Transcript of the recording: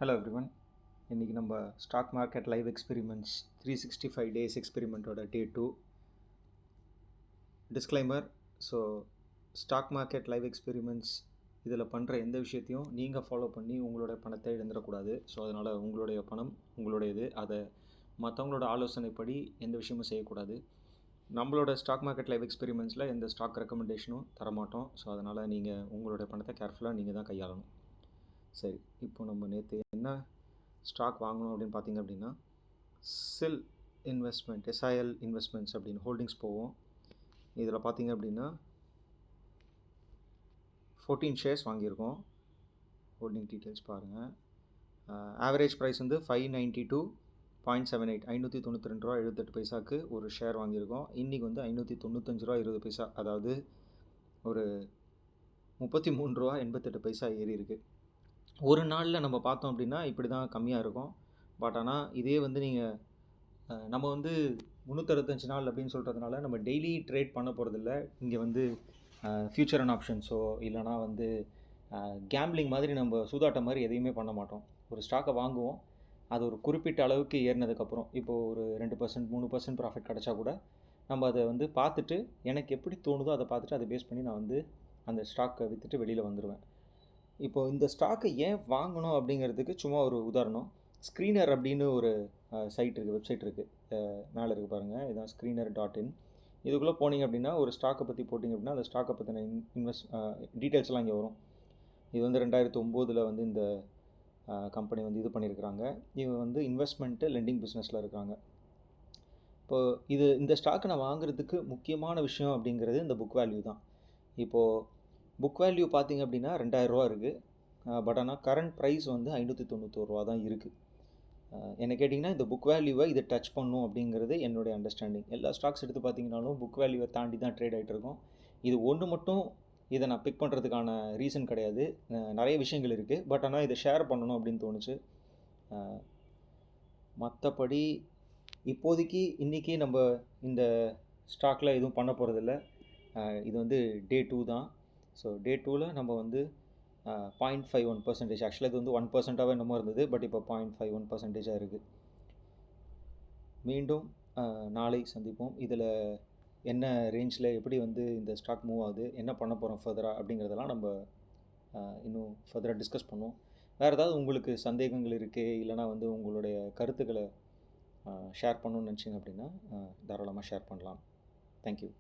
Hello everyone. இன்றைக்கி நம்ம stock market live experiments 365 days எக்ஸ்பெரிமெண்ட்டோட day 2. Disclaimer. So stock market live experiments இதில் பண்ணுற எந்த விஷயத்தையும் நீங்கள் ஃபாலோ பண்ணி உங்களோட பணத்தை இழந்துடக்கூடாது. ஸோ அதனால் உங்களுடைய பணம் உங்களுடையது. அதை மற்றவங்களோட ஆலோசனைப்படி எந்த விஷயமும் செய்யக்கூடாது. நம்மளோட ஸ்டாக் மார்க்கெட் லைவ் எக்ஸ்பெரிமெண்ட்ஸில் எந்த ஸ்டாக் ரெக்கமெண்டேஷனும் தரமாட்டோம். ஸோ அதனால் நீங்கள் உங்களுடைய பணத்தை கேர்ஃபுல்லாக நீங்கள் தான் கையாளணும். சரி, இப்போ நம்ம நேற்று என்ன ஸ்டாக் வாங்கணும் அப்படின்னு பார்த்தீங்க அப்படின்னா, செல் இன்வெஸ்ட்மெண்ட், எஸ்ஐஎல் இன்வெஸ்ட்மெண்ட்ஸ் அப்படின்னு ஹோல்டிங்ஸ் போவோம். இதில் பார்த்தீங்க அப்படின்னா 14 ஷேர்ஸ் வாங்கியிருக்கோம். ஹோல்டிங் டீட்டெயில்ஸ் பாருங்கள். ஆவரேஜ் ப்ரைஸ் வந்து 592.78, 592 ரூபா 78 பைசாவுக்கு ஒரு ஷேர் வாங்கியிருக்கோம். இன்றைக்கி வந்து 595 ரூபா 20 பைசா, அதாவது ஒரு 33 ரூபா 88 பைசா ஏறி இருக்குது. ஒரு நாளில் நம்ம பார்த்தோம் அப்படின்னா இப்படி தான் கம்மியாக இருக்கும். பட் ஆனால் இதே வந்து நீங்கள் நம்ம வந்து 365 நாள் அப்படின்னு சொல்கிறதுனால நம்ம டெய்லி ட்ரேட் பண்ண போகிறதில்ல. இங்கே வந்து ஃபியூச்சர் அண்ட் ஆப்ஷன்ஸோ இல்லைனா வந்து கேம்பிளிங் மாதிரி நம்ம சூதாட்டம் மாதிரி எதையுமே பண்ண மாட்டோம். ஒரு ஸ்டாக்கை வாங்குவோம், அது ஒரு குறிப்பிட்ட அளவுக்கு ஏறினதுக்கப்புறம் இப்போது ஒரு 2% 3% ப்ராஃபிட் கிடச்சா கூட நம்ம அதை வந்து பார்த்துட்டு எனக்கு எப்படி தோணுதோ அதை பார்த்துட்டு அதை பேஸ் பண்ணி நான் வந்து அந்த ஸ்டாக்கை விற்றுட்டு வெளியில் வந்துடுவேன். இப்போது இந்த ஸ்டாக்கை ஏன் வாங்கணும் அப்படிங்கிறதுக்கு சும்மா ஒரு உதாரணம். ஸ்க்ரீனர் அப்படின்னு ஒரு சைட் இருக்குது, வெப்சைட் இருக்குது, மேலே இருக்குது பாருங்கள். இதுதான் screener.in. இதுக்குள்ளே போனீங்க அப்படின்னா ஒரு ஸ்டாக்கை பற்றி போட்டிங்க அப்படின்னா அந்த ஸ்டாக்கை பற்றின டீட்டெயில்ஸ்லாம் இங்கே வரும். இது வந்து 2009 வந்து இந்த கம்பெனி வந்து இது பண்ணியிருக்கிறாங்க. இவங்க வந்து இன்வெஸ்ட்மெண்ட்டு லெண்டிங் பிஸ்னஸில் இருக்காங்க. இப்போது இந்த ஸ்டாக்கை நான் வாங்குறதுக்கு முக்கியமான விஷயம் அப்படிங்கிறது இந்த புக் வேல்யூ தான். இப்போது புக் வேல்யூ பார்த்திங்க அப்படின்னா 2000 ரூபா இருக்குது. பட் ஆனால் கரண்ட் ப்ரைஸ் வந்து 591 ரூபா தான் இருக்குது. என்ன கேட்டிங்கன்னா இந்த புக் வேல்யூவை இதை டச் பண்ணும் அப்படிங்கிறது என்னுடைய அண்டர்ஸ்டாண்டிங். எல்லா ஸ்டாக்ஸ் எடுத்து பார்த்திங்கனாலும் புக் வேல்யூவை தாண்டி தான் ட்ரேட் ஆகிட்டு இருக்கும். இது ஒன்று மட்டும் இதை நான் பிக் பண்ணுறதுக்கான ரீசன் கிடையாது. நிறைய விஷயங்கள் இருக்குது. பட் ஆனால் இதை ஷேர் பண்ணணும் அப்படின்னு தோணுச்சு. மற்றபடி இப்போதைக்கு இன்றைக்கி நம்ம இந்த ஸ்டாக்கில் எதுவும் பண்ண போகிறதில்ல. இது வந்து டே 2 தான். ஸோ டே 2ல் நம்ம வந்து 0.51%, ஆக்சுவலாக இது வந்து 1%ஆகவே என்னமோ இருந்தது, பட் இப்போ 0.51% இருக்குது. மீண்டும் நாளை சந்திப்போம். இதில் என்ன ரேஞ்சில் எப்படி வந்து இந்த ஸ்டாக் மூவ் ஆகுது, என்ன பண்ண போகிறோம் ஃபர்தராக அப்படிங்கிறதெல்லாம் நம்ம இன்னும் ஃபர்தராக டிஸ்கஸ் பண்ணுவோம். வேறு ஏதாவது உங்களுக்கு சந்தேகங்கள் இருக்குது இல்லைனா வந்து உங்களுடைய கருத்துக்களை ஷேர் பண்ணணும்னு நினச்சிங்க அப்படின்னா தாராளமாக ஷேர் பண்ணலாம். தேங்க்யூ.